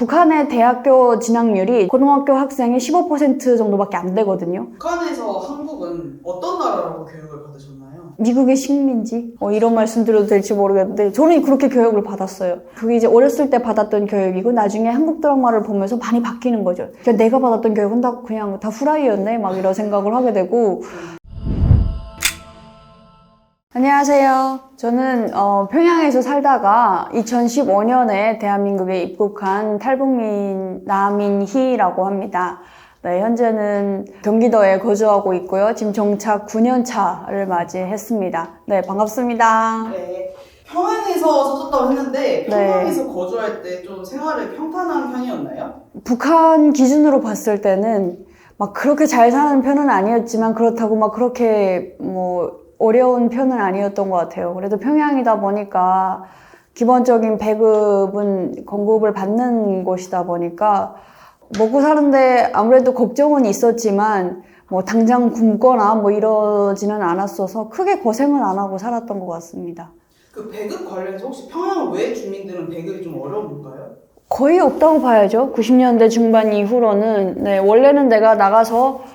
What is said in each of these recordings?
북한의 대학교 진학률이 고등학교 학생의 15% 정도밖에 안 되거든요. 북한에서 한국은 어떤 나라라고 교육을 받으셨나요? 미국의 식민지? 이런 말씀 드려도 될지 모르겠는데 저는 그렇게 교육을 받았어요. 그게 이제 어렸을 때 받았던 교육이고 나중에 한국 드라마를 보면서 많이 바뀌는 거죠. 그러니까 내가 받았던 교육은 그냥 다 후라이였네? 막 이런 생각을 하게 되고. 안녕하세요. 저는 평양에서 살다가 2015년에 대한민국에 입국한 탈북민 나민희라고 합니다. 네, 현재는 경기도에 거주하고 있고요. 지금 정착 9년 차를 맞이했습니다. 네, 반갑습니다. 네. 평양에서 사셨다고 했는데 평양에서 거주할 때 좀 생활이 평탄한 편이었나요? 북한 기준으로 봤을 때는 막 그렇게 잘 사는 편은 아니었지만 그렇다고 막 그렇게 어려운 편은 아니었던 것 같아요. 그래도 평양이다 보니까 기본적인 배급은 공급을 받는 곳이다 보니까 먹고 사는데 아무래도 걱정은 있었지만 당장 굶거나 이러지는 않았어서 크게 고생은 안 하고 살았던 것 같습니다. 그 배급 관련해서 혹시 평양 외 주민들은 배급이 좀 어려운 건가요? 거의 없다고 봐야죠. 90년대 중반 이후로는. 네, 원래는 내가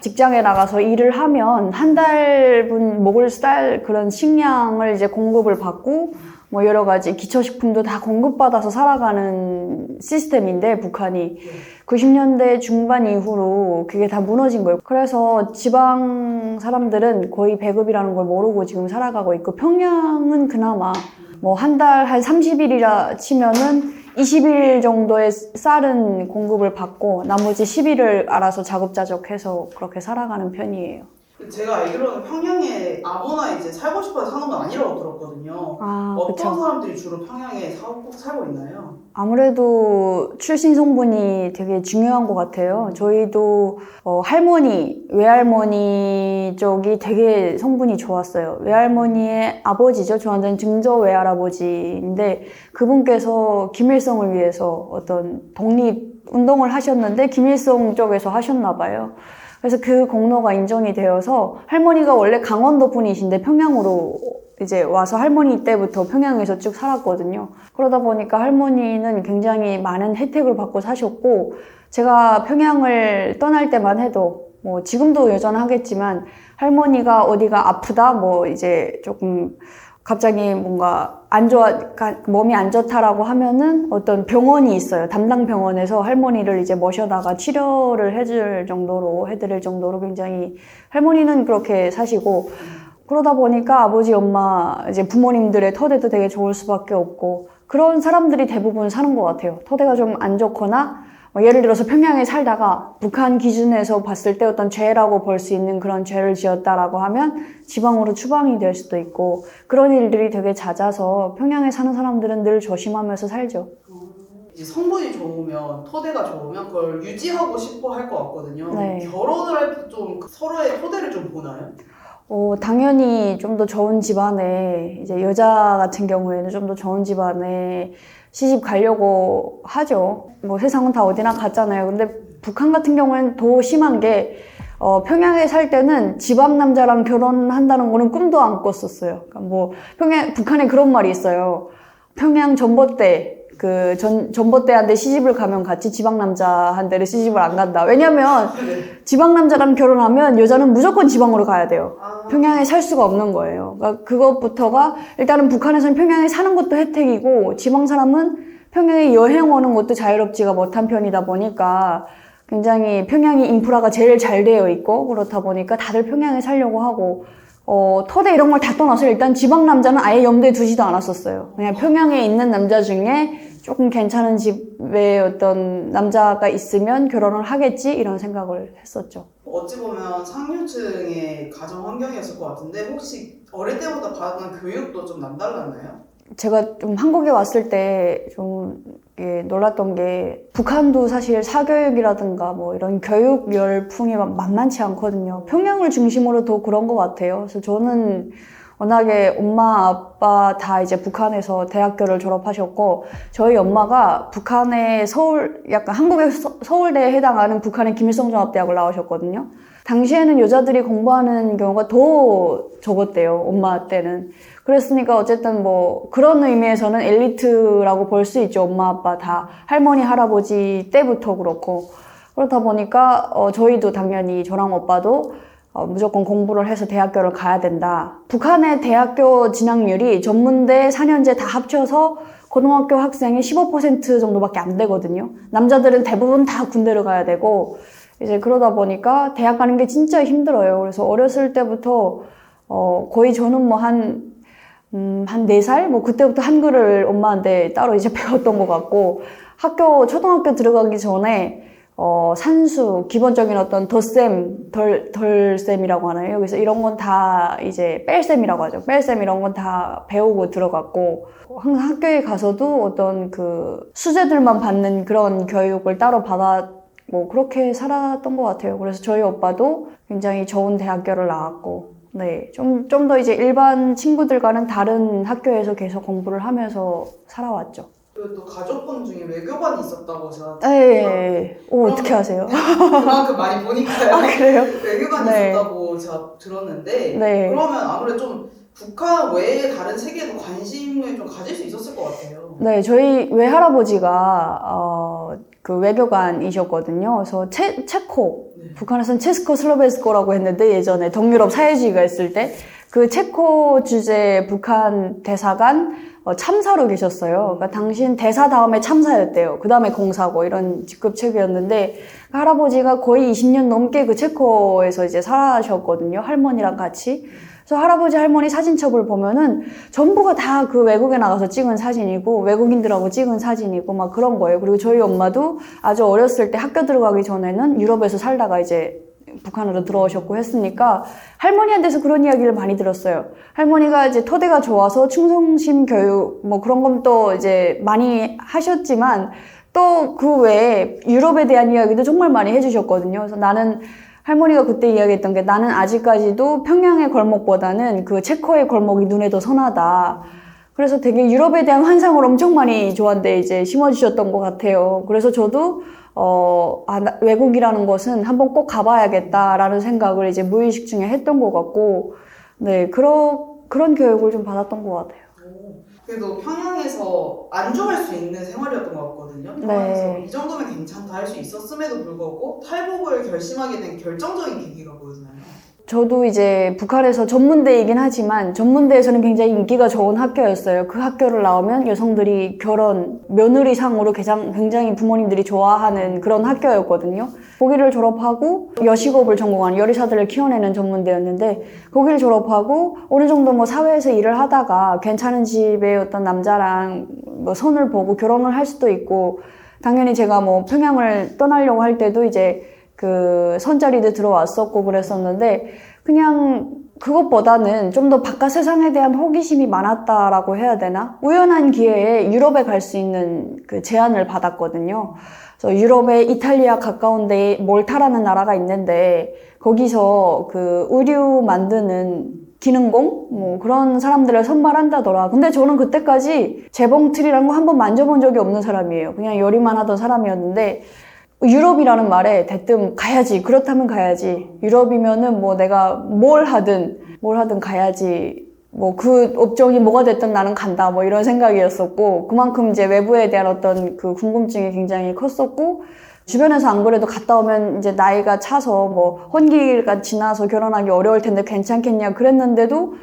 직장에 나가서 일을 하면 한 달분 먹을 쌀 그런 식량을 이제 공급을 받고 여러 가지 기초식품도 다 공급받아서 살아가는 시스템인데 북한이 90년대 중반 이후로 그게 다 무너진 거예요. 그래서 지방 사람들은 거의 배급이라는 걸 모르고 지금 살아가고 있고 평양은 그나마 한 달 한 30일이라 치면은 20일 정도의 쌀은 공급을 받고 나머지 10일을 알아서 자급자족해서 그렇게 살아가는 편이에요. 제가 알기로는 평양에 아무나 이제 살고 싶어서 사는 건 아니라고 들었거든요. 어떤 그쵸. 사람들이 주로 평양에 살고 있나요? 아무래도 출신 성분이 되게 중요한 것 같아요. 저희도 할머니, 외할머니 쪽이 되게 성분이 좋았어요. 외할머니의 아버지죠. 저한테는 증조 외할아버지인데 그분께서 김일성을 위해서 어떤 독립 운동을 하셨는데 김일성 쪽에서 하셨나 봐요. 그래서 그 공로가 인정이 되어서 할머니가 원래 강원도 분이신데 평양으로 이제 와서 할머니 때부터 평양에서 쭉 살았거든요. 그러다 보니까 할머니는 굉장히 많은 혜택을 받고 사셨고 제가 평양을 떠날 때만 해도 지금도 여전하겠지만 할머니가 어디가 아프다 이제 조금 갑자기 뭔가 몸이 안 좋다라고 하면은 어떤 병원이 있어요. 담당 병원에서 할머니를 이제 모셔다가 치료를 해드릴 정도로 굉장히 할머니는 그렇게 사시고 그러다 보니까 아버지, 엄마, 이제 부모님들의 토대도 되게 좋을 수밖에 없고 그런 사람들이 대부분 사는 것 같아요. 토대가 좀 안 좋거나 예를 들어서 평양에 살다가 북한 기준에서 봤을 때 어떤 죄라고 볼 수 있는 그런 죄를 지었다라고 하면 지방으로 추방이 될 수도 있고 그런 일들이 되게 잦아서 평양에 사는 사람들은 늘 조심하면서 살죠. 이제 성분이 좋으면 토대가 좋으면 그걸 유지하고 싶어 할 것 같거든요. 네. 결혼을 할 때 좀 서로의 토대를 좀 보나요? 당연히 좀 더 좋은 집안에 이제 여자 같은 경우에는 좀 더 좋은 집안에 시집 가려고 하죠. 세상은 다 어디나 같잖아요. 근데 북한 같은 경우에는 더 심한 게 평양에 살 때는 지방 남자랑 결혼한다는 거는 꿈도 안 꿨었어요. 그러니까 북한에 그런 말이 있어요. 평양 전봇대 전봇대한테 시집을 가면 같이 지방 남자한테는 시집을 안 간다. 왜냐면 지방 남자랑 결혼하면 여자는 무조건 지방으로 가야 돼요. 평양에 살 수가 없는 거예요. 그러니까 그것부터가 일단은 북한에서는 평양에 사는 것도 혜택이고 지방 사람은 평양에 여행 오는 것도 자유롭지가 못한 편이다 보니까 굉장히 평양이 인프라가 제일 잘 되어 있고 그렇다 보니까 다들 평양에 살려고 하고 토대 이런 걸 다 떠나서 일단 지방 남자는 아예 염두에 두지도 않았었어요. 그냥 평양에 있는 남자 중에 조금 괜찮은 집에 어떤 남자가 있으면 결혼을 하겠지 이런 생각을 했었죠. 어찌 보면 상류층의 가정 환경이었을 것 같은데 혹시 어릴 때부터 받은 교육도 좀 남달랐나요? 제가 좀 한국에 왔을 때 좀 놀랐던 게 북한도 사실 사교육이라든가 이런 교육 열풍이 만만치 않거든요. 평양을 중심으로 더 그런 것 같아요. 그래서 저는 워낙에 엄마, 아빠 다 이제 북한에서 대학교를 졸업하셨고 저희 엄마가 북한의 약간 한국의 서울대에 해당하는 북한의 김일성종합대학을 나오셨거든요. 당시에는 여자들이 공부하는 경우가 더 적었대요, 엄마 때는. 그랬으니까 어쨌든 뭐 그런 의미에서는 엘리트라고 볼 수 있죠. 엄마 아빠 다 할머니 할아버지 때부터 그렇고. 그렇다 보니까 저희도 당연히 저랑 오빠도 무조건 공부를 해서 대학교를 가야 된다. 북한의 대학교 진학률이 전문대 4년제 다 합쳐서 고등학교 학생이 15% 정도밖에 안 되거든요. 남자들은 대부분 다 군대를 가야 되고 이제 그러다 보니까 대학 가는 게 진짜 힘들어요. 그래서 어렸을 때부터 거의 저는 뭐 한 4살? 뭐 그때부터 한글을 엄마한테 따로 이제 배웠던 것 같고 초등학교 들어가기 전에 산수, 기본적인 어떤 덜셈이라고 하나요? 그래서 이런 건 다 이제 뺄셈이라고 하죠. 뺄셈 이런 건 다 배우고 들어갔고, 항상 학교에 가서도 어떤 그 수재들만 받는 그런 교육을 따로 뭐 그렇게 살았던 것 같아요. 그래서 저희 오빠도 굉장히 좋은 대학교를 나왔고, 네. 좀 더 이제 일반 친구들과는 다른 학교에서 계속 공부를 하면서 살아왔죠. 그리고 또 가족분 중에 외교관이 있었다고 제가 네. 어떻게 아세요? 그만큼 많이 보니까요. 아, 그래요? 외교관이 네. 있었다고 제가 들었는데 네. 그러면 아무래도 좀 북한 외에 다른 세계에도 관심을 좀 가질 수 있었을 것 같아요. 네, 저희 외할아버지가 그 외교관이셨거든요. 그래서 체코, 네. 북한에서는 체스코슬로베스코라고 했는데 예전에 동유럽 사회주의가 있을 때 그 체코 주재 북한 대사관 참사로 계셨어요. 그러니까 당신 대사 다음에 참사였대요. 그 다음에 공사고 이런 직급책이었는데 할아버지가 거의 20년 넘게 그 체코에서 이제 살아셨거든요. 할머니랑 같이. 그래서 할아버지 할머니 사진첩을 보면은 전부가 다 그 외국에 나가서 찍은 사진이고 외국인들하고 찍은 사진이고 막 그런 거예요. 그리고 저희 엄마도 아주 어렸을 때 학교 들어가기 전에는 유럽에서 살다가 이제 북한으로 들어오셨고 했으니까 할머니한테서 그런 이야기를 많이 들었어요. 할머니가 이제 토대가 좋아서 충성심 교육 뭐 그런 건 또 이제 많이 하셨지만 또 그 외에 유럽에 대한 이야기도 정말 많이 해주셨거든요. 그래서 할머니가 그때 이야기했던 게 나는 아직까지도 평양의 골목보다는 그 체코의 골목이 눈에 더 선하다. 그래서 되게 유럽에 대한 환상을 엄청 많이 저한테 이제 심어주셨던 것 같아요. 그래서 저도 외국이라는 것은 한번 꼭 가봐야겠다라는 생각을 이제 무의식 중에 했던 것 같고, 네, 그런 교육을 좀 받았던 것 같아요. 그래도 평양에서 안주할 수 있는 생활이었던 것 같거든요. 평양에서 네. 이 정도면 괜찮다 할 수 있었음에도 불구하고 탈북을 결심하게 된 결정적인 계기가 뭐였나요? 저도 이제 북한에서 전문대이긴 하지만 전문대에서는 굉장히 인기가 좋은 학교였어요. 그 학교를 나오면 여성들이 며느리상으로 굉장히 부모님들이 좋아하는 그런 학교였거든요. 거기를 졸업하고 여식업을 전공한 요리사들을 키워내는 전문대였는데 거기를 졸업하고 어느 정도 뭐 사회에서 일을 하다가 괜찮은 집의 어떤 남자랑 뭐 선을 보고 결혼을 할 수도 있고 당연히 제가 뭐 평양을 떠나려고 할 때도 이제 그 선자리도 들어왔었고 그랬었는데 그냥 그것보다는 좀 더 바깥 세상에 대한 호기심이 많았다라고 해야 되나? 우연한 기회에 유럽에 갈 수 있는 그 제안을 받았거든요. 그래서 유럽에 이탈리아 가까운 데에 몰타라는 나라가 있는데 거기서 그 의류 만드는 기능공? 뭐 그런 사람들을 선발한다더라. 근데 저는 그때까지 재봉틀이라는 거 한번 만져본 적이 없는 사람이에요. 그냥 요리만 하던 사람이었는데 유럽이라는 말에 대뜸 가야지. 그렇다면 가야지. 유럽이면은 뭐 내가 뭘 하든 가야지. 뭐 그 업종이 뭐가 됐든 나는 간다. 뭐 이런 생각이었었고 그만큼 이제 외부에 대한 어떤 그 궁금증이 굉장히 컸었고 주변에서 안 그래도 갔다 오면 이제 나이가 차서 뭐 혼기가 지나서 결혼하기 어려울 텐데 괜찮겠냐 그랬는데도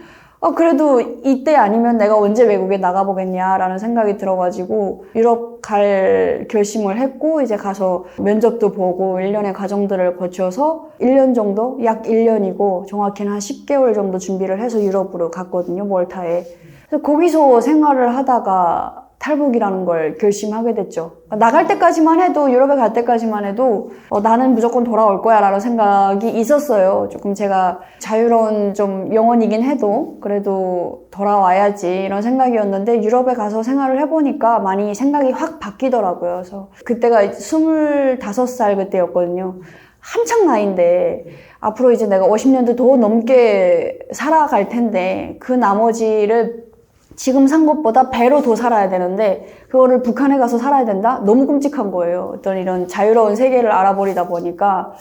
그래도 이때 아니면 내가 언제 외국에 나가보겠냐라는 생각이 들어가지고 유럽 갈 결심을 했고 이제 가서 면접도 보고 1년의 과정들을 거쳐서 1년 정도? 약 1년이고 정확히는 한 10개월 정도 준비를 해서 유럽으로 갔거든요, 몰타에. 그래서 거기서 생활을 하다가 탈북이라는 걸 결심하게 됐죠. 나갈 때까지만 해도, 유럽에 갈 때까지만 해도 나는 무조건 돌아올 거야 라는 생각이 있었어요. 조금 제가 자유로운 좀 영혼이긴 해도 그래도 돌아와야지 이런 생각이었는데 유럽에 가서 생활을 해보니까 많이 생각이 확 바뀌더라고요. 그래서 그때가 25살 그때였거든요. 한창 나이인데 앞으로 이제 내가 50년도 더 넘게 살아갈 텐데 그 나머지를 지금 산 것보다 배로 더 살아야 되는데 그거를 북한에 가서 살아야 된다? 너무 끔찍한 거예요. 어떤 이런 자유로운 세계를 알아버리다 보니까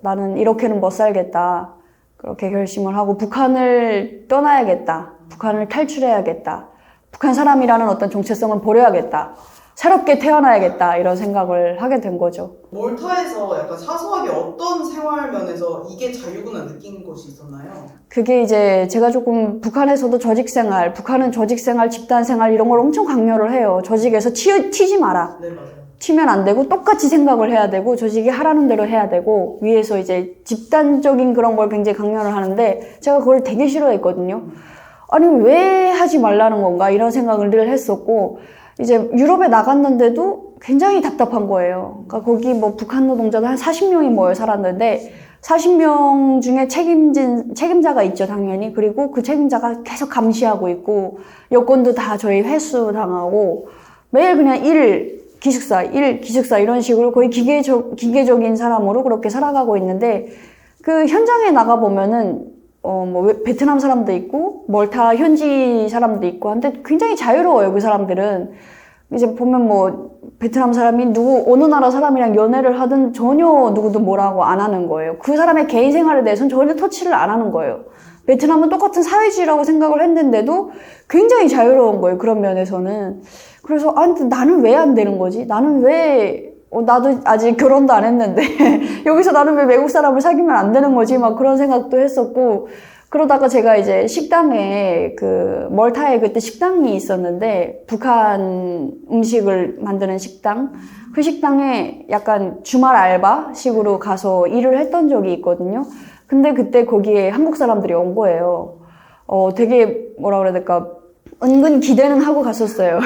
나는 이렇게는 못 살겠다. 그렇게 결심을 하고 북한을 떠나야겠다. 북한을 탈출해야겠다. 북한 사람이라는 어떤 정체성을 버려야겠다. 새롭게 태어나야겠다. 이런 생각을 하게 된 거죠. 몰타에서 약간 사소하게 어떤 생활 면에서 이게 자유구나 느낀 것이 있었나요? 그게 이제 제가 조금 북한에서도 조직생활, 북한은 조직생활, 집단생활 이런 걸 엄청 강요를 해요. 조직에서 튀지 마라. 네, 맞아요. 튀면 안 되고 똑같이 생각을 해야 되고 조직이 하라는 대로 해야 되고 위에서 이제 집단적인 그런 걸 굉장히 강요를 하는데 제가 그걸 되게 싫어했거든요. 아니 왜 하지 말라는 건가 이런 생각을 늘 했었고 이제 유럽에 나갔는데도 굉장히 답답한 거예요. 그러니까 거기 뭐 북한 노동자들 한 40명이 모여 살았는데 40명 중에 책임자가 있죠, 당연히. 그리고 그 책임자가 계속 감시하고 있고 여권도 다 저희 회수 당하고 매일 그냥 기숙사 이런 식으로 거의 기계적인 사람으로 그렇게 살아가고 있는데 그 현장에 나가 보면은 뭐 베트남 사람도 있고 몰타 현지 사람도 있고 한데 굉장히 자유로워요. 그 사람들은 이제 보면 뭐 베트남 사람이 어느 나라 사람이랑 연애를 하든 전혀 누구도 뭐라고 안 하는 거예요. 그 사람의 개인 생활에 대해서는 전혀 터치를 안 하는 거예요. 베트남은 똑같은 사회주의라고 생각을 했는데도 굉장히 자유로운 거예요. 그런 면에서는. 그래서 나는 왜 안 되는 거지? 나는 왜 나도 아직 결혼도 안 했는데 여기서 나는 왜 외국 사람을 사귀면 안 되는 거지? 막 그런 생각도 했었고 그러다가 제가 이제 식당에 멀타에 그때 식당이 있었는데 북한 음식을 만드는 식당 그 식당에 약간 주말 알바식으로 가서 일을 했던 적이 있거든요. 근데 그때 거기에 한국 사람들이 온 거예요. 되게 뭐라 그래야 될까 은근 기대는 하고 갔었어요.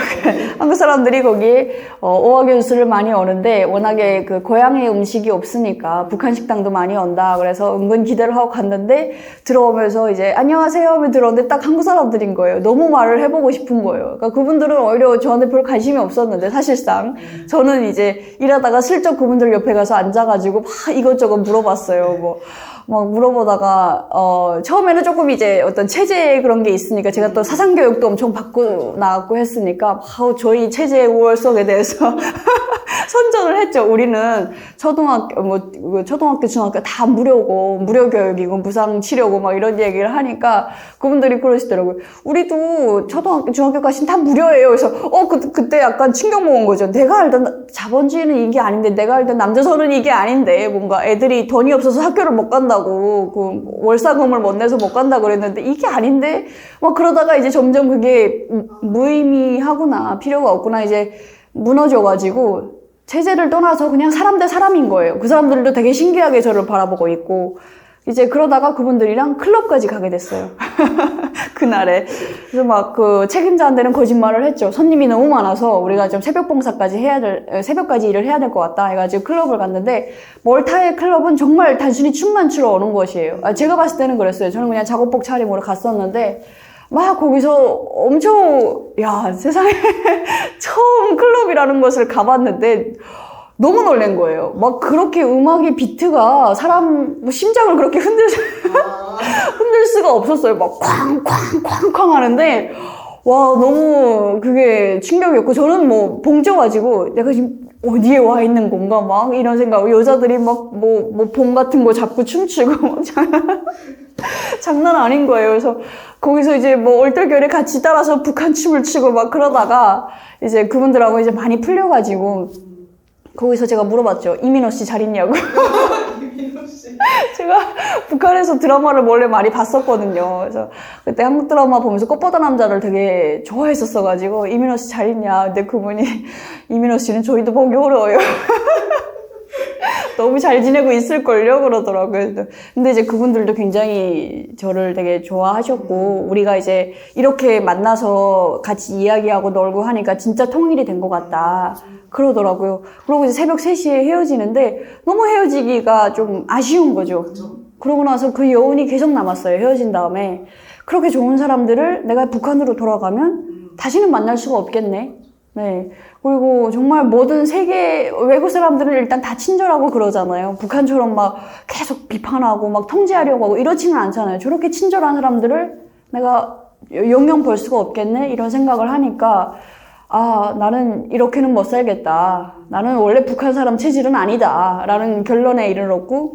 한국 사람들이 거기에 오하교수를 많이 오는데 워낙에 그 고향의 음식이 없으니까 북한 식당도 많이 온다. 그래서 은근 기대를 하고 갔는데 들어오면서 이제 안녕하세요 하면 들어오는데 딱 한국 사람들인 거예요. 너무 말을 해보고 싶은 거예요. 그러니까 그분들은 오히려 저한테 별 관심이 없었는데 사실상 저는 이제 일하다가 슬쩍 그분들 옆에 가서 앉아가지고 막 이것저것 물어봤어요. 막 물어보다가 처음에는 조금 이제 어떤 체제 그런 게 있으니까 제가 또 사상교육도 엄청 받고 나왔고 했으니까 저희 체제의 우월성에 대해서 선전을 했죠. 우리는 초등학교, 중학교 다 무료고 무료 교육이고 무상 치료고 막 이런 얘기를 하니까 그분들이 그러시더라고요. 우리도 초등학교, 중학교까지는 다 무료예요. 그래서 그때 약간 충격 먹은 거죠. 내가 알던 자본주의는 이게 아닌데 내가 알던 남조선은 이게 아닌데 뭔가 애들이 돈이 없어서 학교를 못 간다고 그 월사금을 못 내서 못 간다고 그랬는데 이게 아닌데 막 그러다가 이제 점점 그게 무의미하구나 필요가 없구나 이제 무너져가지고 체제를 떠나서 그냥 사람 대 사람인 거예요. 그 사람들도 되게 신기하게 저를 바라보고 있고 이제 그러다가 그분들이랑 클럽까지 가게 됐어요. 그날에. 그래서 막 그 책임자한테는 거짓말을 했죠. 손님이 너무 많아서 우리가 좀 새벽까지 일을 해야 될 것 같다 해가지고 클럽을 갔는데 몰타의 클럽은 정말 단순히 춤만 추러 오는 것이에요. 제가 봤을 때는 그랬어요. 저는 그냥 작업복 차림으로 갔었는데 막 거기서 엄청 세상에 처음 클럽이라는 것을 가봤는데 너무 놀란 거예요. 막 그렇게 음악의 비트가 사람 심장을 그렇게 흔들 수가 없었어요. 막 쾅쾅쾅쾅 하는데 너무 그게 충격이었고 저는 봉져가지고 내가 지금 어디에 와 있는 건가 막 이런 생각. 여자들이 막 봉 같은 거 잡고 춤추고 막 장난 아닌 거예요. 그래서 거기서 이제 얼떨결에 같이 따라서 북한 춤을 추고 막 그러다가 이제 그분들하고 이제 많이 풀려가지고 거기서 제가 물어봤죠. 이민호 씨 잘 있냐고. 이민호 씨. 제가 북한에서 드라마를 원래 많이 봤었거든요. 그래서 그때 한국 드라마 보면서 꽃보다 남자를 되게 좋아했었어가지고 이민호 씨 잘 있냐. 근데 그분이 이민호 씨는 저희도 보기 어려워요. 너무 잘 지내고 있을걸요? 그러더라고요. 근데 이제 그분들도 굉장히 저를 되게 좋아하셨고, 우리가 이제 이렇게 만나서 같이 이야기하고 놀고 하니까 진짜 통일이 된 것 같다. 그러더라고요. 그러고 이제 새벽 3시에 헤어지는데, 너무 헤어지기가 좀 아쉬운 거죠. 그러고 나서 그 여운이 계속 남았어요. 헤어진 다음에. 그렇게 좋은 사람들을 내가 북한으로 돌아가면 다시는 만날 수가 없겠네. 네. 그리고 정말 모든 세계 외국 사람들은 일단 다 친절하고 그러잖아요. 북한처럼 막 계속 비판하고 막 통제하려고 하고 이렇지는 않잖아요. 저렇게 친절한 사람들을 내가 영영 볼 수가 없겠네? 이런 생각을 하니까 나는 이렇게는 못 살겠다. 나는 원래 북한 사람 체질은 아니다. 라는 결론에 이르렀고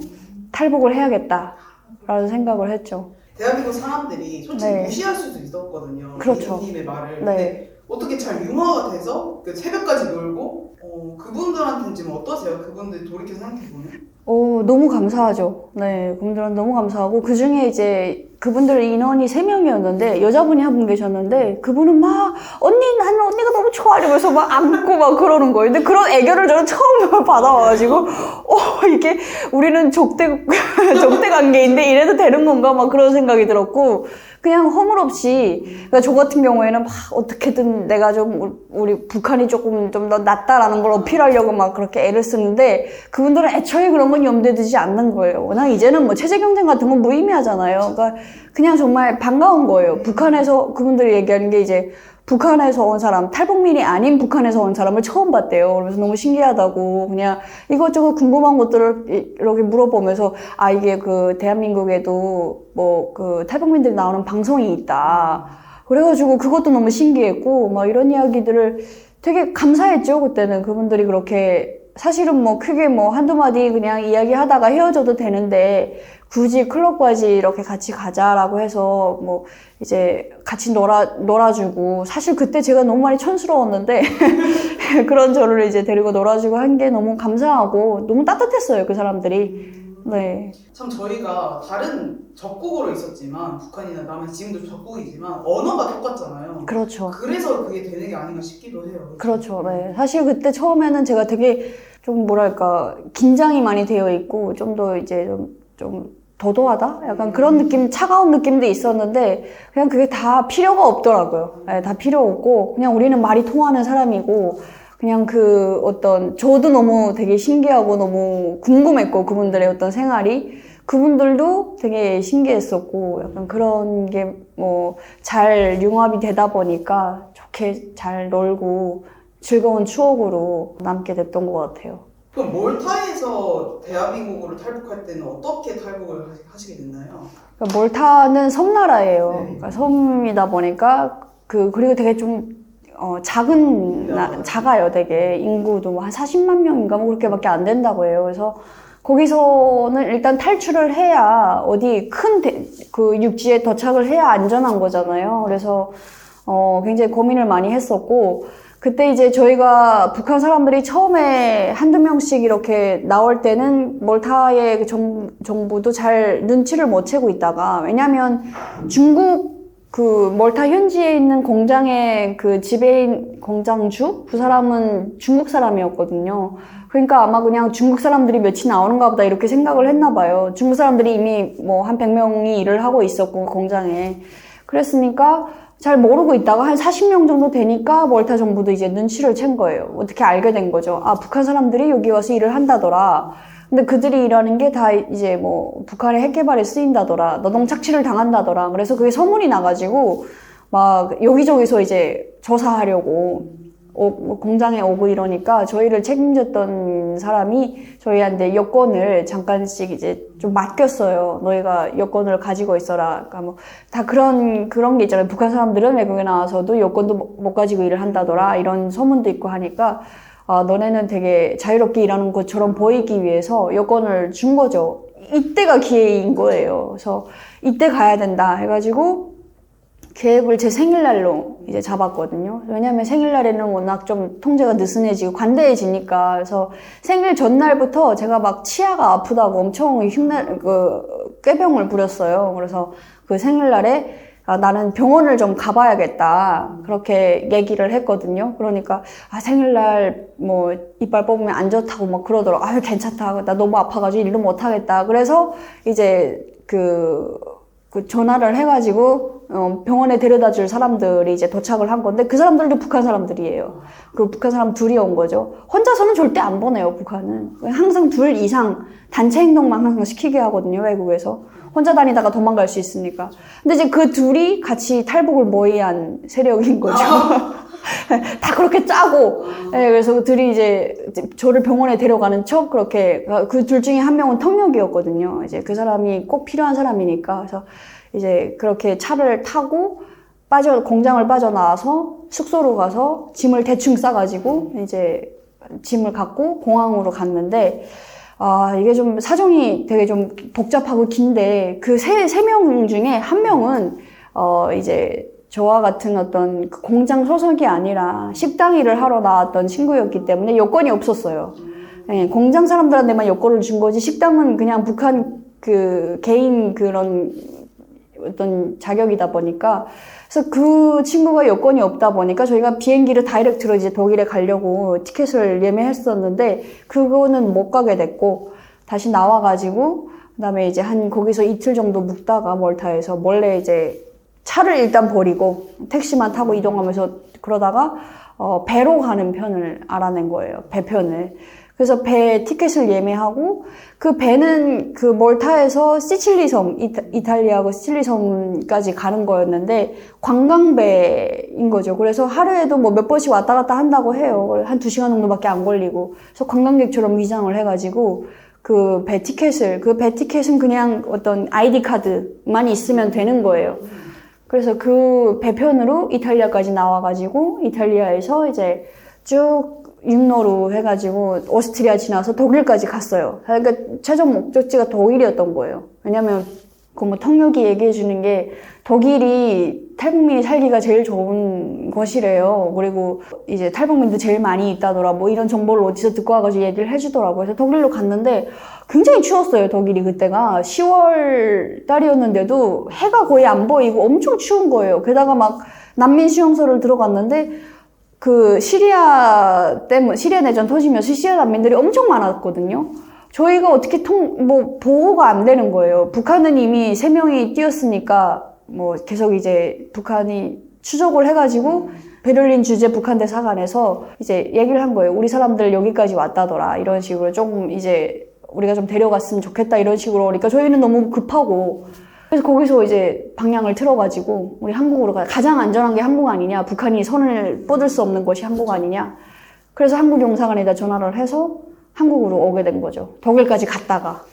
탈북을 해야겠다라는 생각을 했죠. 대한민국 사람들이 솔직히 네. 무시할 수도 있었거든요. 그렇죠. 님의 말을. 네. 근데 어떻게 잘 융화가 돼서 그 새벽까지 놀고 그분들한테는 지금 어떠세요? 그분들 돌이켜 생각해보면? 너무 감사하죠. 네, 그분들은 너무 감사하고, 그 중에 이제 그분들 인원이 3명이었는데, 여자분이 한 분 계셨는데, 그분은 막, 나는 언니가 너무 좋아. 이러면서 막 안고 막 그러는 거예요. 근데 그런 애교를 저는 처음 받아와가지고, 이게 우리는 적대 관계인데 이래도 되는 건가? 막 그런 생각이 들었고, 그냥 허물없이, 그러니까 저 같은 경우에는 막 어떻게든 내가 좀, 우리 북한이 조금 좀 더 낫다라는 걸 어필하려고 막 그렇게 애를 쓰는데, 그분들은 애초에 그런 건 염두에 두지 않는 거예요. 워낙 이제는 뭐 체제 경쟁 같은 건 무의미하잖아요. 그러니까 그냥 정말 반가운 거예요. 북한에서, 그분들이 얘기하는 게 이제, 북한에서 온 사람, 탈북민이 아닌 북한에서 온 사람을 처음 봤대요. 그래서 너무 신기하다고 그냥 이것저것 궁금한 것들을 이렇게 물어보면서 이게 그 대한민국에도 뭐 그 탈북민들이 나오는 방송이 있다. 그래가지고 그것도 너무 신기했고 막 이런 이야기들을 되게 감사했죠. 그때는 그분들이 그렇게 사실은 뭐 크게 뭐 한두 마디 그냥 이야기하다가 헤어져도 되는데 굳이 클럽까지 이렇게 같이 가자라고 해서 뭐 이제 같이 놀아주고 사실 그때 제가 너무 많이 촌스러웠는데 그런 저를 이제 데리고 놀아주고 한 게 너무 감사하고 너무 따뜻했어요. 그 사람들이. 네. 참 저희가 다른 적국으로 있었지만 북한이나 남한 지금도 적국이지만 언어가 똑같잖아요. 그렇죠. 그래서 그게 되는 게 아닌가 싶기도 해요. 그렇죠. 네. 사실 그때 처음에는 제가 되게 좀 뭐랄까 긴장이 많이 되어 있고 좀 더 이제 좀 도도하다? 약간 그런 느낌, 차가운 느낌도 있었는데 그냥 그게 다 필요가 없더라고요. 네, 다 필요 없고 그냥 우리는 말이 통하는 사람이고 그냥 그 저도 너무 되게 신기하고 너무 궁금했고 그분들의 어떤 생활이 그분들도 되게 신기했었고 약간 그런 게 뭐 잘 융합이 되다 보니까 좋게 잘 놀고 즐거운 추억으로 남게 됐던 것 같아요. 그럼 몰타에서 대한민국으로 탈북할 때는 어떻게 탈북을 하시게 됐나요? 그러니까 몰타는 섬나라예요. 네. 그러니까 섬이다 보니까 그리고 되게 좀 작아요, 되게. 인구도 뭐 한 40만 명인가 뭐 그렇게밖에 안 된다고 해요. 그래서 거기서는 일단 탈출을 해야 어디 그 육지에 도착을 해야 안전한 거잖아요. 그래서 굉장히 고민을 많이 했었고 그때 이제 저희가 북한 사람들이 처음에 한두 명씩 이렇게 나올 때는 몰타의 정부도 잘 눈치를 못 채고 있다가 왜냐면 중국 그 몰타 현지에 있는 공장의 그 지배인 공장주 그 사람은 중국 사람이었거든요. 그러니까 아마 그냥 중국 사람들이 몇이 나오는가 보다 이렇게 생각을 했나 봐요. 중국 사람들이 이미 뭐 한 100명이 일을 하고 있었고 공장에. 그랬으니까 잘 모르고 있다가 한 40명 정도 되니까 몰타 정부도 이제 눈치를 챈 거예요. 어떻게 알게 된 거죠. 북한 사람들이 여기 와서 일을 한다더라. 근데 그들이 일하는 게 다 이제 뭐 북한의 핵 개발에 쓰인다더라. 노동 착취를 당한다더라. 그래서 그게 소문이 나가지고 막 여기저기서 이제 조사하려고 공장에 오고 이러니까 저희를 책임졌던 사람이 저희한테 여권을 잠깐씩 이제 좀 맡겼어요. 너희가 여권을 가지고 있어라. 그러니까 뭐 다 그런 게 있잖아요. 북한 사람들은 외국에 나와서도 여권도 못 가지고 일을 한다더라. 이런 소문도 있고 하니까 너네는 되게 자유롭게 일하는 것처럼 보이기 위해서 여권을 준 거죠. 이때가 기회인 거예요. 그래서 이때 가야 된다 해가지고 계획을 제 생일날로 이제 잡았거든요. 왜냐면 생일날에는 워낙 좀 통제가 느슨해지고 관대해지니까. 그래서 생일 전날부터 제가 막 치아가 아프다고 엄청 꾀병을 부렸어요. 그래서 그 생일날에 나는 병원을 좀 가봐야겠다. 그렇게 얘기를 했거든요. 그러니까, 생일날 뭐 이빨 뽑으면 안 좋다고 막 그러더라고. 괜찮다. 나 너무 아파가지고 일도 못하겠다. 그래서 이제 그 전화를 해가지고, 병원에 데려다 줄 사람들이 이제 도착을 한 건데, 그 사람들도 북한 사람들이에요. 그 북한 사람 둘이 온 거죠. 혼자서는 절대 안 보내요, 북한은. 항상 둘 이상 단체 행동만 항상 시키게 하거든요, 외국에서. 혼자 다니다가 도망갈 수 있으니까. 근데 이제 그 둘이 같이 탈북을 모의한 세력인 거죠. 다 그렇게 짜고. 네, 그래서 그 둘이 이제 저를 병원에 데려가는 척 그렇게, 그 둘 중에 한 명은 통역이었거든요. 이제 그 사람이 꼭 필요한 사람이니까. 그래서 이제 그렇게 차를 타고 공장을 빠져나와서 숙소로 가서 짐을 대충 싸가지고 이제 짐을 갖고 공항으로 갔는데, 이게 좀 사정이 되게 좀 복잡하고 긴데, 그 세 명 중에 한 명은, 이제, 저와 같은 어떤 그 공장 소속이 아니라 식당 일을 하러 나왔던 친구였기 때문에 여권이 없었어요. 네, 공장 사람들한테만 여권을 준 거지, 식당은 그냥 북한 그 개인 그런 어떤 자격이다 보니까. 그래서 그 친구가 여권이 없다 보니까 저희가 비행기를 다이렉트로 이제 독일에 가려고 티켓을 예매했었는데, 그거는 못 가게 됐고, 다시 나와가지고, 그 다음에 이제 거기서 이틀 정도 묵다가 멀타에서 몰래 이제 차를 일단 버리고 택시만 타고 이동하면서 그러다가 배로 가는 편을 알아낸 거예요. 배편을. 그래서 배 티켓을 예매하고, 그 배는 그 몰타에서 시칠리 섬, 이탈리아하고 시칠리 섬까지 가는 거였는데 관광배인 거죠. 그래서 하루에도 뭐 몇 번씩 왔다 갔다 한다고 해요. 한 2시간 정도밖에 안 걸리고. 그래서 관광객처럼 위장을 해가지고 그 배 티켓은 그냥 어떤 아이디 카드만 있으면 되는 거예요. 그래서 그 배편으로 이탈리아까지 나와가지고 이탈리아에서 이제 쭉 육로로 해가지고 오스트리아 지나서 독일까지 갔어요. 그러니까 최종 목적지가 독일이었던 거예요. 왜냐면 그 뭐 통역이 얘기해 주는 게 독일이 탈북민이 살기가 제일 좋은 곳이래요. 그리고 이제 탈북민도 제일 많이 있다더라. 뭐 이런 정보를 어디서 듣고 와가지고 얘기를 해주더라고요. 그래서 독일로 갔는데 굉장히 추웠어요. 독일이 그때가 10월 달이었는데도 해가 거의 안 보이고 엄청 추운 거예요. 게다가 막 난민 수용소를 들어갔는데 그 시리아 내전 터지면서 시리아 난민들이 엄청 많았거든요. 저희가 어떻게 보호가 안 되는 거예요. 북한은 이미 3명이 뛰었으니까 뭐 계속 이제 북한이 추적을 해가지고 베를린 주재 북한 대사관에서 이제 얘기를 한 거예요. 우리 사람들 여기까지 왔다더라. 이런 식으로 조금 이제 우리가 좀 데려갔으면 좋겠다. 이런 식으로. 그러니까 저희는 너무 급하고. 그래서 거기서 이제 방향을 틀어가지고 우리 한국으로 가장 안전한 게 한국 아니냐. 북한이 손을 뻗을 수 없는 곳이 한국 아니냐. 그래서 한국 영사관에다 전화를 해서 한국으로 오게 된 거죠. 독일까지 갔다가.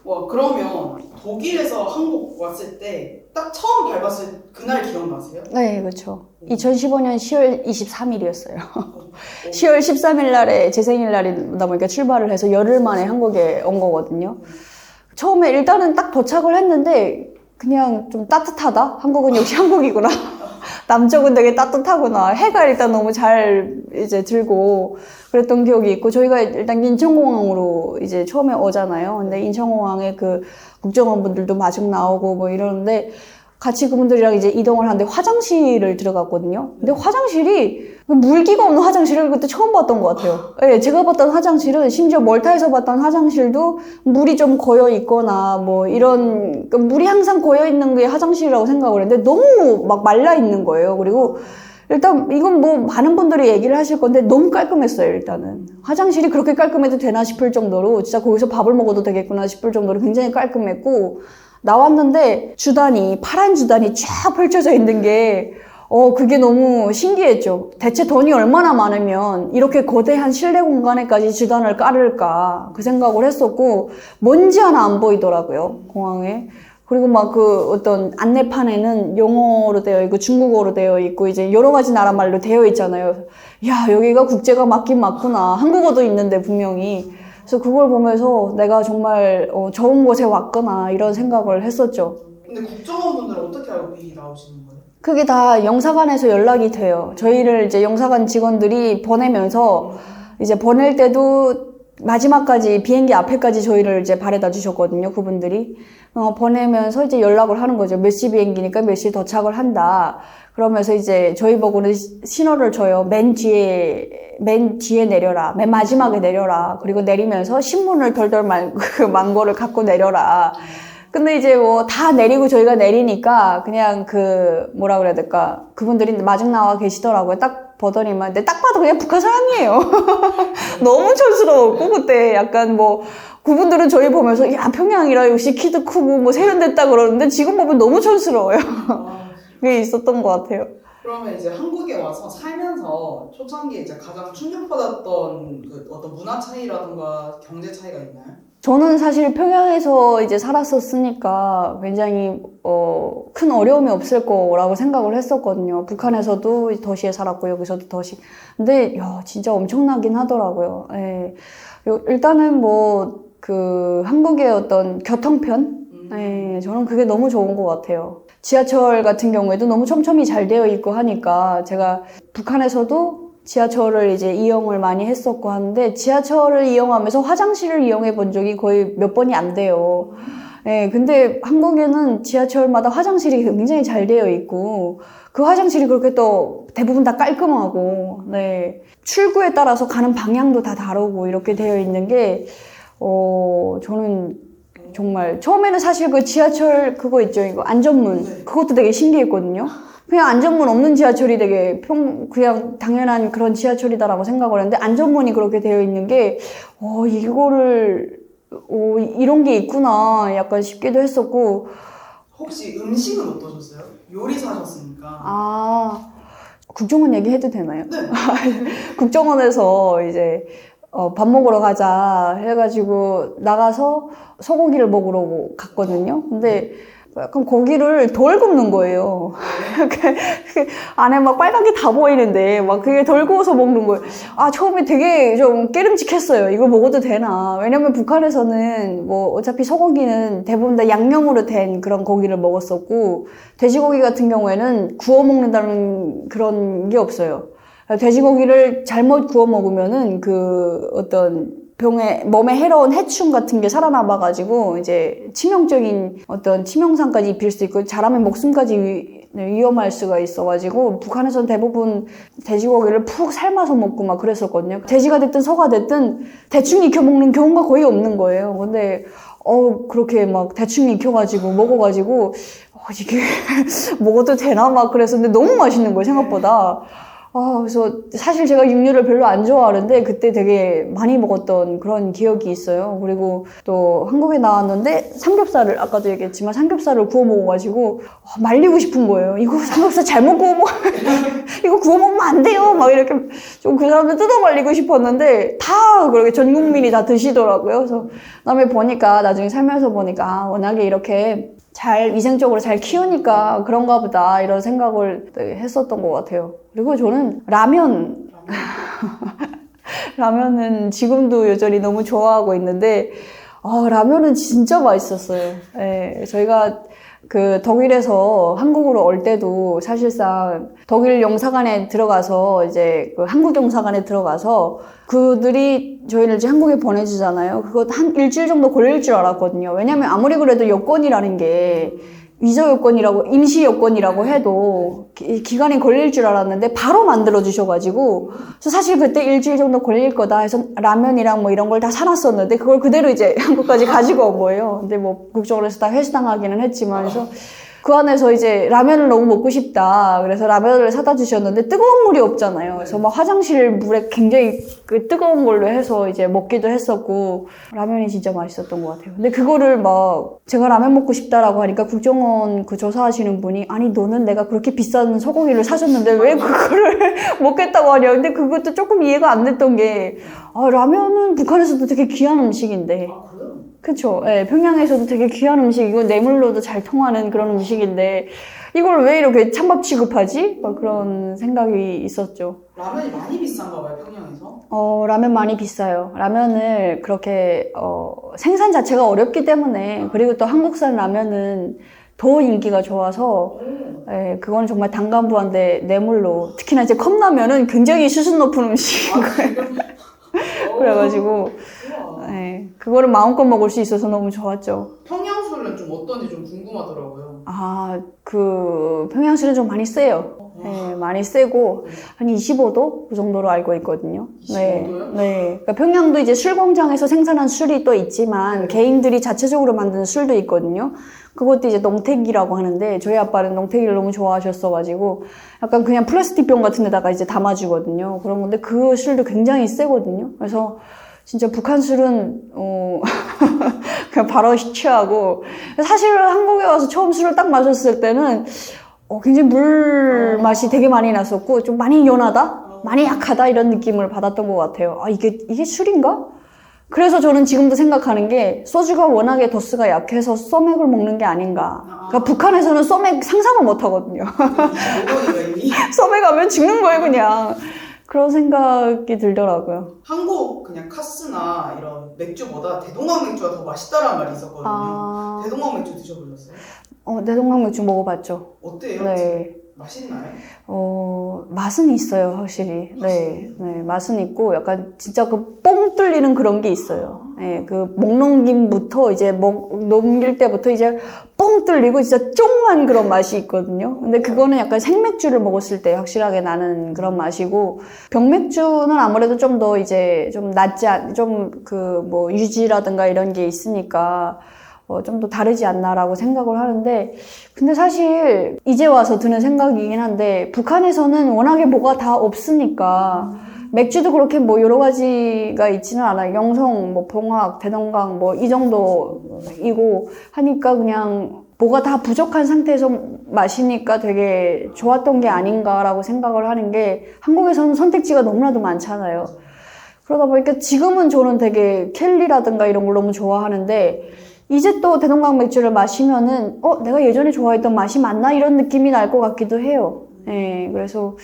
와, 그러면 독일에서 한국 왔을 때 딱 처음 밟았을 그날 기억나세요? 네, 그렇죠. 2015년 10월 23일이었어요. 10월 13일 날에 제 생일날이다 보니까 출발을 해서 열흘 만에 한국에 온 거거든요. 처음에 일단은 딱 도착을 했는데 그냥 좀 따뜻하다? 한국은 역시 한국이구나. 남쪽은 되게 따뜻하구나. 해가 일단 너무 잘 이제 들고 그랬던 기억이 있고, 저희가 일단 인천공항으로 이제 처음에 오잖아요. 근데 인천공항에 그 국정원 분들도 마중 나오고 뭐 이러는데 같이 그분들이랑 이제 이동을 하는데 화장실을 들어갔거든요. 근데 화장실이 물기가 없는 화장실을 그때 처음 봤던 것 같아요. 네, 제가 봤던 화장실은 심지어 멀타에서 봤던 화장실도 물이 좀 고여 있거나 뭐 이런 물이 항상 고여 있는 게 화장실이라고 생각을 했는데 너무 막 말라 있는 거예요. 그리고 일단 이건 뭐 많은 분들이 얘기를 하실 건데 너무 깔끔했어요. 일단은 화장실이 그렇게 깔끔해도 되나 싶을 정도로 진짜 거기서 밥을 먹어도 되겠구나 싶을 정도로 굉장히 깔끔했고, 나왔는데 주단이 파란 주단이 쫙 펼쳐져 있는 게 그게 너무 신기했죠. 대체 돈이 얼마나 많으면 이렇게 거대한 실내 공간에까지 주단을 깔을까 그 생각을 했었고, 먼지 하나 안 보이더라고요, 공항에. 그리고 막 그 어떤 안내판에는 영어로 되어 있고 중국어로 되어 있고 이제 여러 가지 나라 말로 되어 있잖아요. 야, 여기가 국제가 맞긴 맞구나. 한국어도 있는데 분명히. 그래서 그걸 보면서 내가 정말 좋은 곳에 왔구나 이런 생각을 했었죠. 근데 국정원분들은 어떻게 알고 미리 나오시는 거예요? 그게 다 영사관에서 연락이 돼요. 저희를 이제 영사관 직원들이 보내면서 이제 보낼 때도 마지막까지 비행기 앞에까지 저희를 이제 바래다 주셨거든요. 그분들이 보내면서 이제 연락을 하는 거죠. 몇 시 비행기니까 몇 시 도착을 한다. 그러면서 이제 저희 보고는 신호를 줘요. 맨 뒤에 내려라. 맨 마지막에 내려라. 그리고 내리면서 신문을 덜덜 만 거를 갖고 내려라. 근데 이제 뭐 다 내리고 저희가 내리니까 그냥 뭐라 그래야 될까. 그분들이 마중 나와 계시더라고요. 딱 보더니만. 근데 딱 봐도 그냥 북한 사람이에요. 너무 촌스러웠고, 그때 약간 뭐, 그분들은 저희 보면서, 야, 평양이라 역시 키도 크고 뭐 세련됐다 그러는데 지금 보면 너무 촌스러워요. 그게 있었던 것 같아요. 그러면 이제 한국에 와서 살면서 초창기에 이제 가장 충격받았던 그 어떤 문화 차이라든가 경제 차이가 있나요? 저는 사실 평양에서 이제 살았었으니까 굉장히 큰 어려움이 없을 거라고 생각을 했었거든요. 북한에서도 도시에 살았고 여기서도 도시. 근데 진짜 엄청나긴 하더라고요. 예. 일단은 뭐 그 한국의 어떤 교통편? 네, 저는 그게 너무 좋은 것 같아요. 지하철 같은 경우에도 너무 촘촘히 잘 되어 있고 하니까 제가 북한에서도 지하철을 이제 이용을 많이 했었고 하는데 지하철을 이용하면서 화장실을 이용해 본 적이 거의 몇 번이 안 돼요. 네, 근데 한국에는 지하철마다 화장실이 굉장히 잘 되어 있고 그 화장실이 그렇게 또 대부분 다 깔끔하고 네, 출구에 따라서 가는 방향도 다 다르고 이렇게 되어 있는 게 저는 정말 처음에는 사실 그 지하철 그거 있죠, 이거 안전문 그것도 되게 신기했거든요. 그냥 안전문 없는 지하철이 되게 그냥 당연한 그런 지하철이다라고 생각을 했는데 안전문이 그렇게 되어 있는 게 이런 게 있구나 약간 싶기도 했었고. 혹시 음식은 어떠셨어요? 요리사셨으니까. 국정원 얘기해도 되나요? 네. 국정원에서 이제 밥 먹으러 가자 해가지고 나가서 소고기를 먹으러 갔거든요. 근데 약간 고기를 덜 굽는 거예요. 그 안에 막 빨간 게 다 보이는데 막 그게 덜 구워서 먹는 거예요. 처음에 되게 좀 깨름직했어요. 이걸 먹어도 되나? 왜냐면 북한에서는 뭐 어차피 소고기는 대부분 다 양념으로 된 그런 고기를 먹었었고 돼지고기 같은 경우에는 구워 먹는다는 그런 게 없어요. 돼지고기를 잘못 구워 먹으면은 그 어떤 몸에 해로운 해충 같은 게 살아남아가지고 이제 치명적인 어떤 치명상까지 입힐 수 있고 잘하면 목숨까지 위험할 수가 있어가지고 북한에서는 대부분 돼지고기를 푹 삶아서 먹고 막 그랬었거든요. 돼지가 됐든 소가 됐든 대충 익혀 먹는 경우가 거의 없는 거예요. 근데 그렇게 막 대충 익혀가지고 먹어가지고 이게 먹어도 되나 막 그랬었는데 너무 맛있는 거예요, 생각보다. 그래서 사실 제가 육류를 별로 안 좋아하는데 그때 되게 많이 먹었던 그런 기억이 있어요. 그리고 또 한국에 나왔는데 삼겹살을 아까도 얘기했지만 삼겹살을 구워 먹어가지고 말리고 싶은 거예요. 이거 삼겹살 잘못 구워 먹어. 이거 구워 먹으면 안 돼요. 막 이렇게 좀 그 사람들 뜯어 말리고 싶었는데 다 그렇게 전 국민이 다 드시더라고요. 그래서 그다음에 보니까 나중에 살면서 보니까 워낙에 이렇게 잘 위생적으로 잘 키우니까 그런가 보다 이런 생각을 했었던 것 같아요. 그리고 저는 라면은 지금도 여전히 너무 좋아하고 있는데 라면은 진짜 맛있었어요. 네, 저희가 그 독일에서 한국으로 올 때도 사실상 독일 영사관에 들어가서 이제 그 한국 영사관에 들어가서 그들이 저희를 이제 한국에 보내주잖아요. 그거 한 일주일 정도 걸릴 줄 알았거든요. 왜냐면 아무리 그래도 여권이라는 게 위조 여권이라고 임시 여권이라고 해도 기간이 걸릴 줄 알았는데 바로 만들어 주셔가지고 그래서 사실 그때 일주일 정도 걸릴 거다 해서 라면이랑 뭐 이런 걸 다 사놨었는데 그걸 그대로 이제 한국까지 가지고 온 거예요. 근데 뭐 국정원에서 다 회수당하기는 했지만 그래서 그 안에서 이제 라면을 너무 먹고 싶다. 그래서 라면을 사다 주셨는데 뜨거운 물이 없잖아요. 그래서 막 화장실 물에 굉장히 그 뜨거운 걸로 해서 이제 먹기도 했었고 라면이 진짜 맛있었던 것 같아요. 근데 그거를 막 제가 라면 먹고 싶다라고 하니까 국정원 그 조사하시는 분이 아니 너는 내가 그렇게 비싼 소고기를 사줬는데 왜 그거를 먹겠다고 하냐. 근데 그것도 조금 이해가 안 됐던 게 라면은 북한에서도 되게 귀한 음식인데 그쵸. 네, 평양에서도 되게 귀한 음식이고 뇌물로도 잘 통하는 그런 음식인데 이걸 왜 이렇게 찬밥 취급하지? 막 그런 생각이 있었죠. 라면이 많이 비싼가 봐요, 평양에서? 라면 많이 비싸요. 라면을 그렇게 생산 자체가 어렵기 때문에 그리고 또 한국산 라면은 더 인기가 좋아서 네, 그건 정말 단간부한데 뇌물로 특히나 이제 컵라면은 굉장히 수준 높은 음식인 거예요. 그래가지고 네, 그거를 마음껏 먹을 수 있어서 너무 좋았죠. 평양술은 좀 어떤지 좀 궁금하더라고요. 그 평양술은 좀 많이 세요. 네, 많이 세고 한 25도 그 정도로 알고 있거든요. 25도요? 네. 그러니까 평양도 이제 술 공장에서 생산한 술이 또 있지만 개인들이 자체적으로 만드는 술도 있거든요. 그것도 이제 농태기라고 하는데 저희 아빠는 농태기를 너무 좋아하셨어가지고 약간 그냥 플라스틱 병 같은 데다가 이제 담아주거든요. 그런 건데 그 술도 굉장히 세거든요. 그래서 진짜 북한 술은 그냥 바로 취하고 사실 한국에 와서 처음 술을 딱 마셨을 때는 굉장히 물 맛이 되게 많이 났었고 좀 많이 연하다? 많이 약하다? 이런 느낌을 받았던 것 같아요. 이게 술인가? 그래서 저는 지금도 생각하는 게 소주가 워낙에 도수가 약해서 소맥을 먹는 게 아닌가. 그러니까 북한에서는 소맥 상상을 못 하거든요. 소맥 하면 죽는 거예요, 그냥. 그런 생각이 들더라고요. 한국 그냥 카스나 이런 맥주보다 대동강 맥주가 더 맛있다라는 말이 있었거든요. 아, 대동강 맥주 드셔보셨어요? 내동강 맥주 먹어봤죠. 어때요? 네. 맛있나요? 맛은 있어요, 확실히. 네, 네, 맛은 있고, 약간 진짜 그 뻥 뚫리는 그런 게 있어요. 네, 그 목 넘김부터 이제 목 넘길 때부터 이제 뻥 뚫리고 진짜 쫑한 그런 맛이 있거든요. 근데 그거는 약간 생맥주를 먹었을 때 확실하게 나는 그런 맛이고, 병맥주는 아무래도 좀 더 이제 좀 낫지 좀 그 뭐 유지라든가 이런 게 있으니까, 좀 더 다르지 않나라고 생각을 하는데, 근데 사실 이제 와서 드는 생각이긴 한데, 북한에서는 워낙에 뭐가 다 없으니까 맥주도 그렇게 뭐 여러 가지가 있지는 않아요. 영성, 뭐 봉학, 대동강 뭐 이 정도이고 하니까 그냥 뭐가 다 부족한 상태에서 마시니까 되게 좋았던 게 아닌가라고 생각을 하는 게, 한국에서는 선택지가 너무나도 많잖아요. 그러다 보니까 지금은 저는 되게 켈리라든가 이런 걸 너무 좋아하는데, 이제 또 대동강 맥주를 마시면은 내가 예전에 좋아했던 맛이 맞나? 이런 느낌이 날 것 같기도 해요. 예, 그래서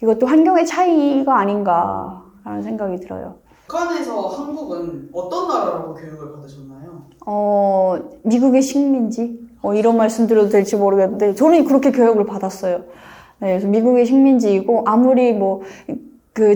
이것도 환경의 차이가 아닌가라는 생각이 들어요. 북한에서 한국은 어떤 나라라고 교육을 받으셨나요? 미국의 식민지? 이런 말씀 드려도 될지 모르겠는데, 저는 그렇게 교육을 받았어요. 네, 그래서 미국의 식민지이고, 아무리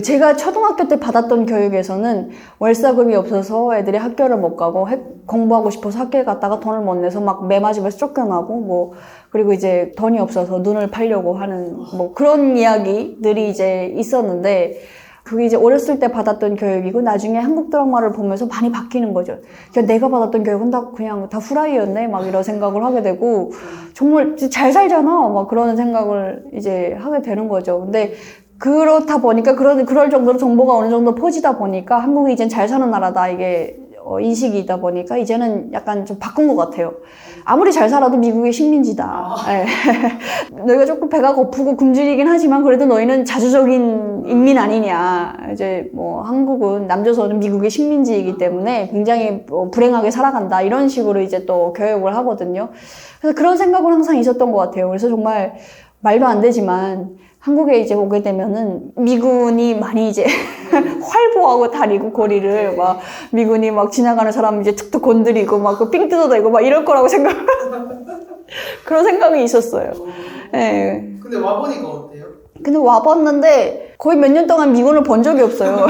제가 초등학교 때 받았던 교육에서는 월사금이 없어서 애들이 학교를 못 가고 공부하고 싶어서 학교에 갔다가 돈을 못 내서 막 매맞으면서 쫓겨나고 그리고 이제 돈이 없어서 눈을 팔려고 하는 그런 이야기들이 이제 있었는데, 그게 이제 어렸을 때 받았던 교육이고 나중에 한국 드라마를 보면서 많이 바뀌는 거죠. 그러니까 내가 받았던 교육은 그냥 다 후라이였네 막 이런 생각을 하게 되고, 정말 잘 살잖아 막 그런 생각을 이제 하게 되는 거죠. 근데 그렇다 보니까 그럴 정도로 정보가 어느 정도 퍼지다 보니까 한국이 이젠 잘 사는 나라다 이게 인식이 있다 보니까 이제는 약간 좀 바꾼 것 같아요. 아무리 잘 살아도 미국의 식민지다. 너희가 조금 배가 고프고 굶주리긴 하지만 그래도 너희는 자주적인 인민 아니냐. 이제 한국은 남조선은 미국의 식민지이기 때문에 굉장히 불행하게 살아간다. 이런 식으로 이제 또 교육을 하거든요. 그래서 그런 생각은 항상 있었던 것 같아요. 그래서 정말 말도 안 되지만 한국에 이제 오게 되면은 미군이 많이 이제 활보하고 다니고 거리를 미군이 지나가는 사람 이제 툭툭 건드리고 삥 뜯어대고 이럴 거라고 그런 생각이 있었어요. 네. 근데 와보니까 어때요? 근데 와봤는데 거의 몇 년 동안 미군을 본 적이 없어요.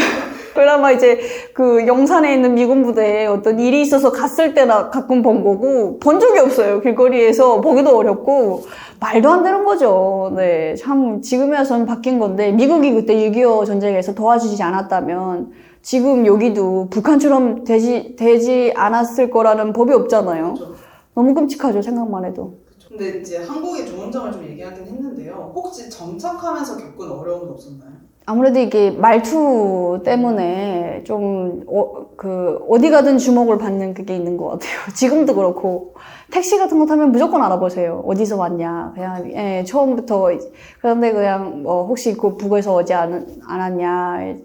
그나마 이제 그 영산에 있는 미군 부대에 어떤 일이 있어서 갔을 때나 가끔 본 거고, 본 적이 없어요. 길거리에서 보기도 어렵고 말도 안 되는 거죠. 네, 참 지금이야선 바뀐 건데, 미국이 그때 6.25 전쟁에서 도와주지 않았다면 지금 여기도 북한처럼 되지 않았을 거라는 법이 없잖아요. 그렇죠. 너무 끔찍하죠, 생각만 해도. 근데 이제 한국의 좋은 점을 좀 얘기하긴 했는데요. 혹시 정착하면서 겪은 어려움도 없었나요? 아무래도 이게 말투 때문에 좀 어디 가든 주목을 받는 그게 있는 것 같아요. 지금도 그렇고 택시 같은 거 타면 무조건 알아보세요. 어디서 왔냐. 그냥 처음부터. 그런데 그냥 혹시 그 북에서 오지 안 왔냐.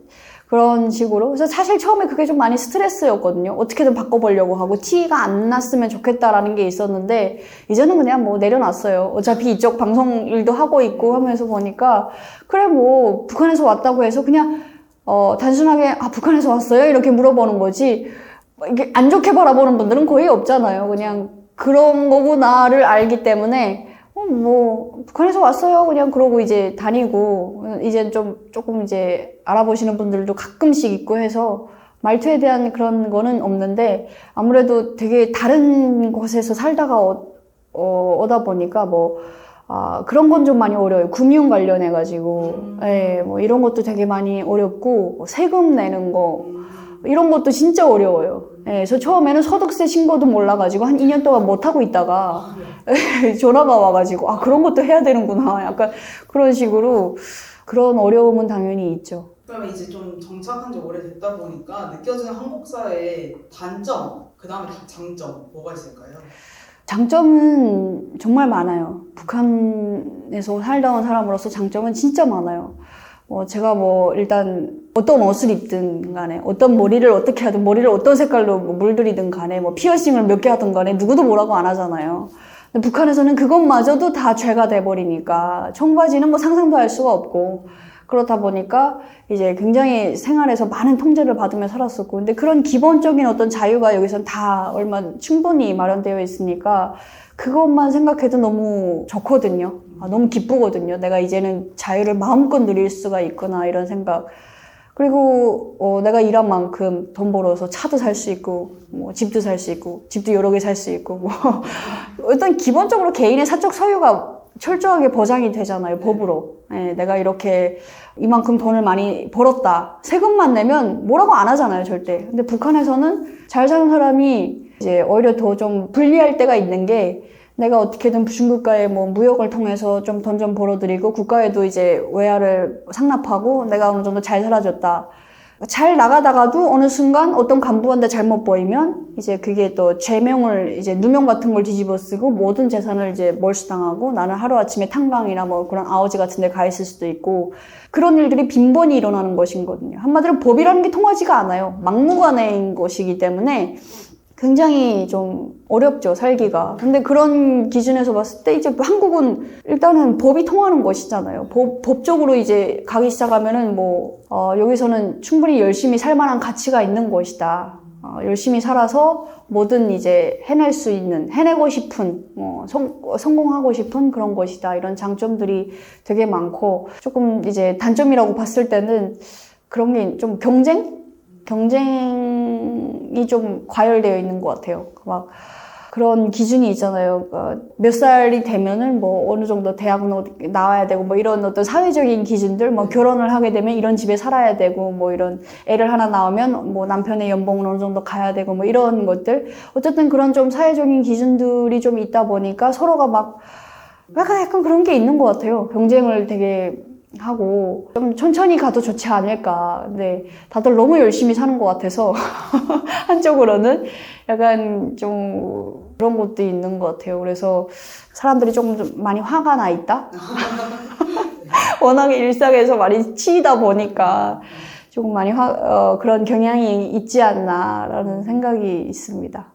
그런 식으로. 그래서 사실 처음에 그게 좀 많이 스트레스였거든요. 어떻게든 바꿔보려고 하고 티가 안 났으면 좋겠다라는 게 있었는데, 이제는 그냥 내려놨어요. 어차피 이쪽 방송 일도 하고 있고 하면서 보니까, 그래 북한에서 왔다고 해서 그냥 단순하게 북한에서 왔어요? 이렇게 물어보는 거지, 이게 안 좋게 바라보는 분들은 거의 없잖아요. 그냥 그런 거구나를 알기 때문에 북한에서 왔어요. 그냥 그러고 이제 다니고, 이제 조금 이제 알아보시는 분들도 가끔씩 있고 해서 말투에 대한 그런 거는 없는데, 아무래도 되게 다른 곳에서 살다가 오다 보니까 그런 건 좀 많이 어려워요. 금융 관련해가지고. 이런 것도 되게 많이 어렵고, 세금 내는 거, 이런 것도 진짜 어려워요. 그래서 처음에는 소득세 신고도 몰라가지고 한 2년 동안 못하고 있다가 전화가 와가지고 그런 것도 해야 되는구나. 약간 그런 식으로 그런 어려움은 당연히 있죠. 그러면 이제 좀 정착한 지 오래됐다 보니까 느껴지는 한국 사회의 단점, 그 다음에 장점 뭐가 있을까요? 장점은 정말 많아요. 북한에서 살다 온 사람으로서 장점은 진짜 많아요. 제가 일단 어떤 옷을 입든 간에, 어떤 머리를 어떻게 하든, 머리를 어떤 색깔로 물들이든 간에, 피어싱을 몇 개 하든 간에 누구도 뭐라고 안 하잖아요. 근데 북한에서는 그것마저도 다 죄가 돼버리니까 청바지는 상상도 할 수가 없고, 그렇다 보니까 이제 굉장히 생활에서 많은 통제를 받으며 살았었고, 근데 그런 기본적인 어떤 자유가 여기선 다 충분히 마련되어 있으니까 그것만 생각해도 너무 좋거든요. 너무 기쁘거든요. 내가 이제는 자유를 마음껏 누릴 수가 있구나, 이런 생각. 그리고 내가 일한 만큼 돈 벌어서 차도 살 수 있고, 뭐 집도 살 수 있고, 집도 여러 개 살 수 있고, 뭐 일단 기본적으로 개인의 사적 소유가 철저하게 보장이 되잖아요, 법으로. 예, 내가 이렇게 이만큼 돈을 많이 벌었다, 세금만 내면 뭐라고 안 하잖아요, 절대. 근데 북한에서는 잘 사는 사람이 이제 오히려 더 좀 불리할 때가 있는 게, 내가 어떻게든 중국과의 뭐 무역을 통해서 좀 돈 좀 벌어들이고 국가에도 이제 외화를 상납하고 내가 어느 정도 잘 살아줬다. 잘 나가다가도 어느 순간 어떤 간부한테 잘못 보이면 이제 그게 또 죄명을, 이제 누명 같은 걸 뒤집어 쓰고 모든 재산을 이제 몰수당하고, 나는 하루아침에 탄광이나 뭐 그런 아오지 같은 데 가 있을 수도 있고, 그런 일들이 빈번히 일어나는 것이거든요. 한마디로 법이라는 게 통하지가 않아요. 막무가내인 것이기 때문에 굉장히 좀 어렵죠, 살기가. 근데 그런 기준에서 봤을 때 이제 한국은 일단은 법이 통하는 것이잖아요. 법적으로 이제 가기 시작하면은 여기서는 충분히 열심히 살 만한 가치가 있는 것이다. 열심히 살아서 뭐든 이제 해내고 싶은, 성공하고 싶은 그런 것이다. 이런 장점들이 되게 많고, 조금 이제 단점이라고 봤을 때는 그런 게 좀 경쟁이 좀 과열되어 있는 것 같아요. 막 그런 기준이 있잖아요. 몇 살이 되면은 뭐 어느 정도 대학은 나와야 되고, 뭐 이런 어떤 사회적인 기준들, 뭐 결혼을 하게 되면 이런 집에 살아야 되고, 뭐 이런 애를 하나 낳으면 뭐 남편의 연봉은 어느 정도 가야 되고, 뭐 이런 것들. 어쨌든 그런 좀 사회적인 기준들이 좀 있다 보니까 서로가 막 약간 그런 게 있는 것 같아요. 경쟁을 되게 하고 좀 천천히 가도 좋지 않을까. 근데 다들 너무 열심히 사는 것 같아서 한쪽으로는 약간 좀 그런 것도 있는 것 같아요. 그래서 사람들이 좀 많이 화가 나 있다? 워낙에 일상에서 많이 치이다 보니까 조금 많이 그런 경향이 있지 않나라는 생각이 있습니다.